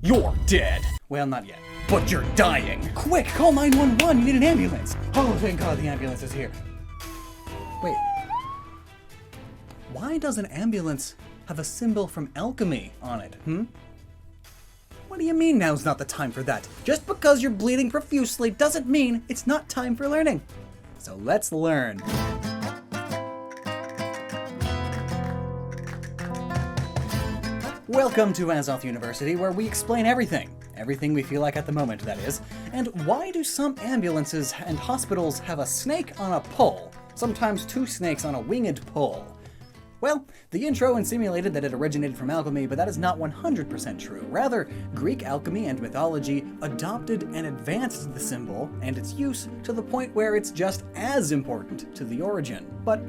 You're dead. Well, not yet. But you're dying. Quick, call 911. You need an ambulance. Oh, thank God the ambulance is here. Wait. Why does an ambulance have a symbol from alchemy on it, What do you mean now's not the time for that? Just because you're bleeding profusely doesn't mean it's not time for learning. So let's learn. Welcome to Azoth University, where we explain everything. Everything we feel like at the moment, that is. And why do some ambulances and hospitals have a snake on a pole? Sometimes two snakes on a winged pole. Well, the intro insinuated that it originated from alchemy, but that is not 100% true. Rather, Greek alchemy and mythology adopted and advanced the symbol and its use to the point where it's just as important to the origin, but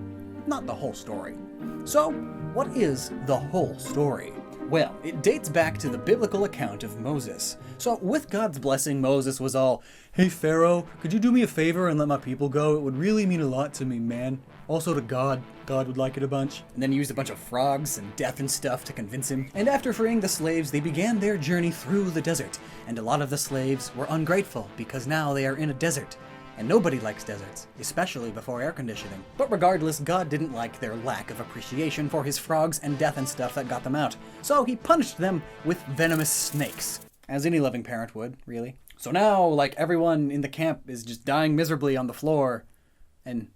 not the whole story. So, what is the whole story? Well, it dates back to the biblical account of Moses. So, with God's blessing, Moses was all, "Hey Pharaoh, could you do me a favor and let my people go? It would really mean a lot to me, man. Also to God. God would like it a bunch." And then used a bunch of frogs and death and stuff to convince him. And after freeing the slaves, they began their journey through the desert. And a lot of the slaves were ungrateful because now they are in a desert. And nobody likes deserts, especially before air conditioning. But regardless, God didn't like their lack of appreciation for his frogs and death and stuff that got them out. So he punished them with venomous snakes. As any loving parent would, really. So now, everyone in the camp is just dying miserably on the floor. And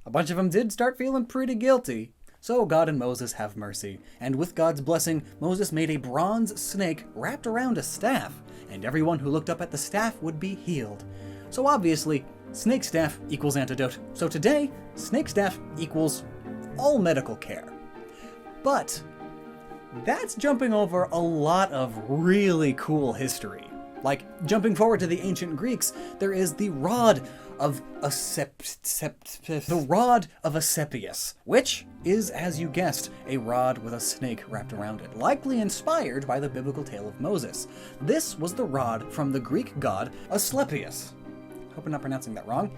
a bunch of them did start feeling pretty guilty. So God and Moses have mercy. And with God's blessing, Moses made a bronze snake wrapped around a staff. And everyone who looked up at the staff would be healed. So obviously, snake staff equals antidote. So today, snake staff equals all medical care. But that's jumping over a lot of really cool history. Jumping forward to the ancient Greeks, there is the rod of Asclepius, which is, as you guessed, a rod with a snake wrapped around it, likely inspired by the biblical tale of Moses. This was the rod from the Greek god Asclepius. Hope I'm not pronouncing that wrong.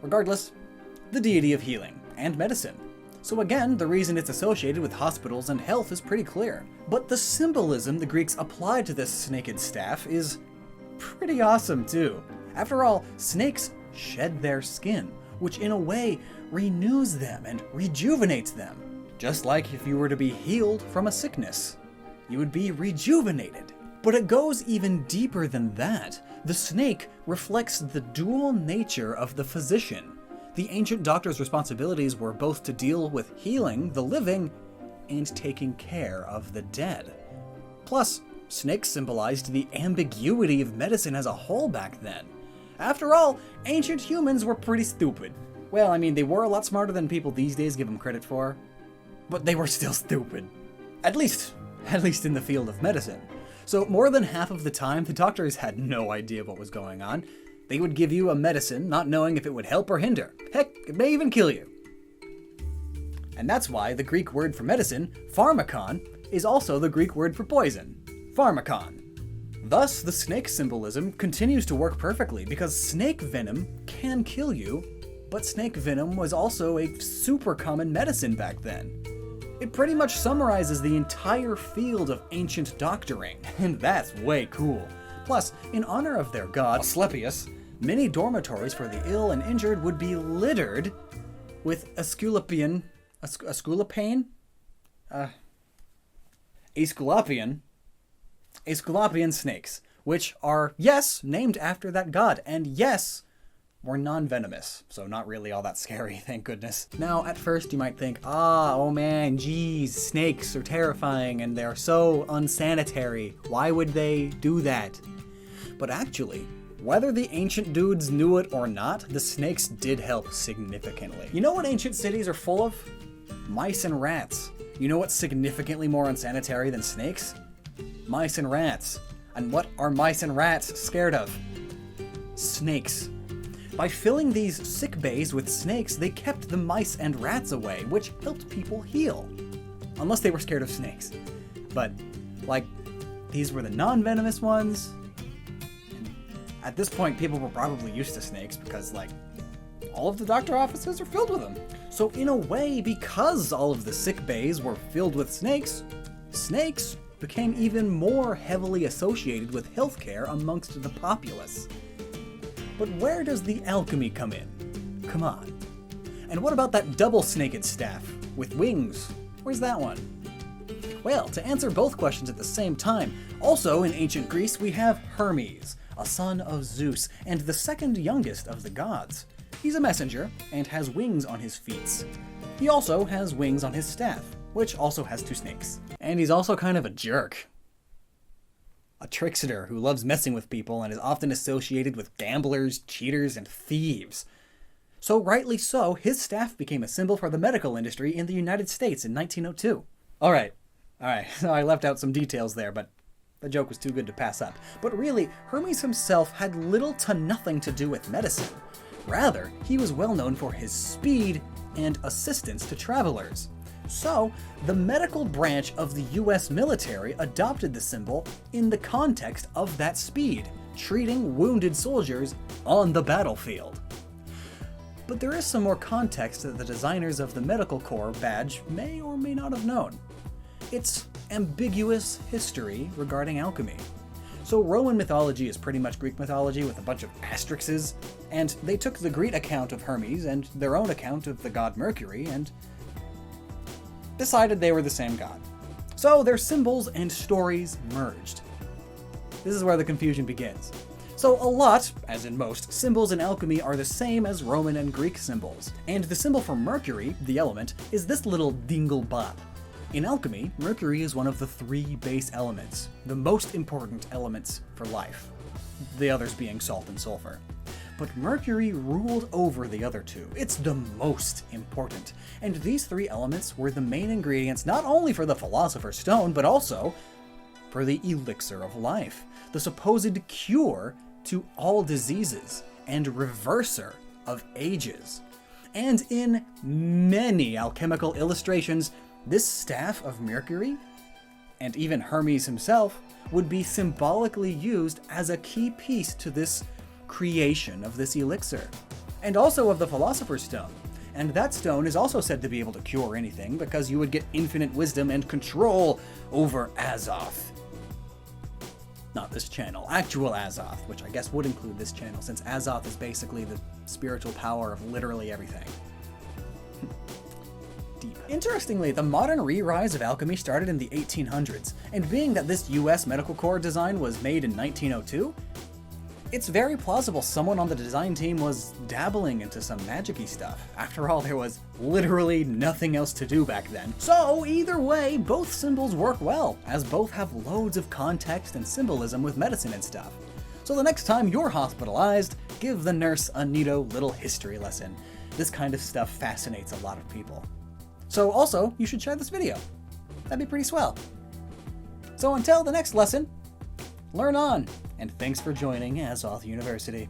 Regardless, the deity of healing and medicine. So again, the reason it's associated with hospitals and health is pretty clear. But the symbolism the Greeks applied to this snaked staff is pretty awesome too. After all, snakes shed their skin, which in a way renews them and rejuvenates them. Just like if you were to be healed from a sickness, you would be rejuvenated. But it goes even deeper than that. The snake reflects the dual nature of the physician. The ancient doctor's responsibilities were both to deal with healing the living and taking care of the dead. Plus, snakes symbolized the ambiguity of medicine as a whole back then. After all, ancient humans were pretty stupid. Well, I mean, they were a lot smarter than people these days give them credit for, but they were still stupid. At least in the field of medicine. So more than half of the time, the doctors had no idea what was going on. They would give you a medicine, not knowing if it would help or hinder. Heck, it may even kill you. And that's why the Greek word for medicine, pharmakon, is also the Greek word for poison, pharmakon. Thus, the snake symbolism continues to work perfectly because snake venom can kill you, but snake venom was also a super common medicine back then. It pretty much summarizes the entire field of ancient doctoring, and that's way cool. Plus, in honor of their god, Asclepius, many dormitories for the ill and injured would be littered with Asclepian snakes, which are, yes, named after that god, and yes, were non-venomous, so not really all that scary, thank goodness. Now, at first you might think, oh man, geez, snakes are terrifying and they're so unsanitary. Why would they do that? But actually, whether the ancient dudes knew it or not, the snakes did help significantly. You know what ancient cities are full of? Mice and rats. You know what's significantly more unsanitary than snakes? Mice and rats. And what are mice and rats scared of? Snakes. By filling these sick bays with snakes, they kept the mice and rats away, which helped people heal. Unless they were scared of snakes. But, these were the non-venomous ones. And at this point, people were probably used to snakes because, all of the doctor offices are filled with them. So in a way, because all of the sick bays were filled with snakes, snakes became even more heavily associated with healthcare amongst the populace. But where does the alchemy come in? Come on. And what about that double-snaked staff with wings? Where's that one? Well, to answer both questions at the same time, also in ancient Greece we have Hermes, a son of Zeus, and the second youngest of the gods. He's a messenger, and has wings on his feet. He also has wings on his staff, which also has 2 snakes. And he's also kind of a jerk. A trickster who loves messing with people and is often associated with gamblers, cheaters, and thieves. So rightly so, his staff became a symbol for the medical industry in the United States in 1902. Alright, so I left out some details there, but the joke was too good to pass up. But really, Hermes himself had little to nothing to do with medicine. Rather, he was well known for his speed and assistance to travelers. So, the medical branch of the US military adopted the symbol in the context of that speed, treating wounded soldiers on the battlefield. But there is some more context that the designers of the Medical Corps badge may or may not have known. It's ambiguous history regarding alchemy. So Roman mythology is pretty much Greek mythology with a bunch of asterisks, and they took the Greek account of Hermes and their own account of the god Mercury and decided they were the same god. So their symbols and stories merged. This is where the confusion begins. So a lot, as in most, symbols in alchemy are the same as Roman and Greek symbols. And the symbol for Mercury, the element, is this little dingle-bop. In alchemy, Mercury is one of the 3 base elements, the most important elements for life, the others being salt and sulfur. But Mercury ruled over the other 2. It's the most important. And these 3 elements were the main ingredients not only for the Philosopher's Stone, but also for the elixir of life, the supposed cure to all diseases and reverser of ages. And in many alchemical illustrations, this staff of Mercury, and even Hermes himself, would be symbolically used as a key piece to this creation of this elixir, and also of the Philosopher's Stone. And that stone is also said to be able to cure anything because you would get infinite wisdom and control over Azoth. Not this channel, actual Azoth, which I guess would include this channel since Azoth is basically the spiritual power of literally everything. Deep. Interestingly, the modern re-rise of alchemy started in the 1800s, and being that this US Medical Corps design was made in 1902, it's very plausible someone on the design team was dabbling into some magic-y stuff. After all, there was literally nothing else to do back then. So either way, both symbols work well, as both have loads of context and symbolism with medicine and stuff. So the next time you're hospitalized, give the nurse a neato little history lesson. This kind of stuff fascinates a lot of people. So also, you should share this video. That'd be pretty swell. So until the next lesson, learn on, and thanks for joining Azoth University.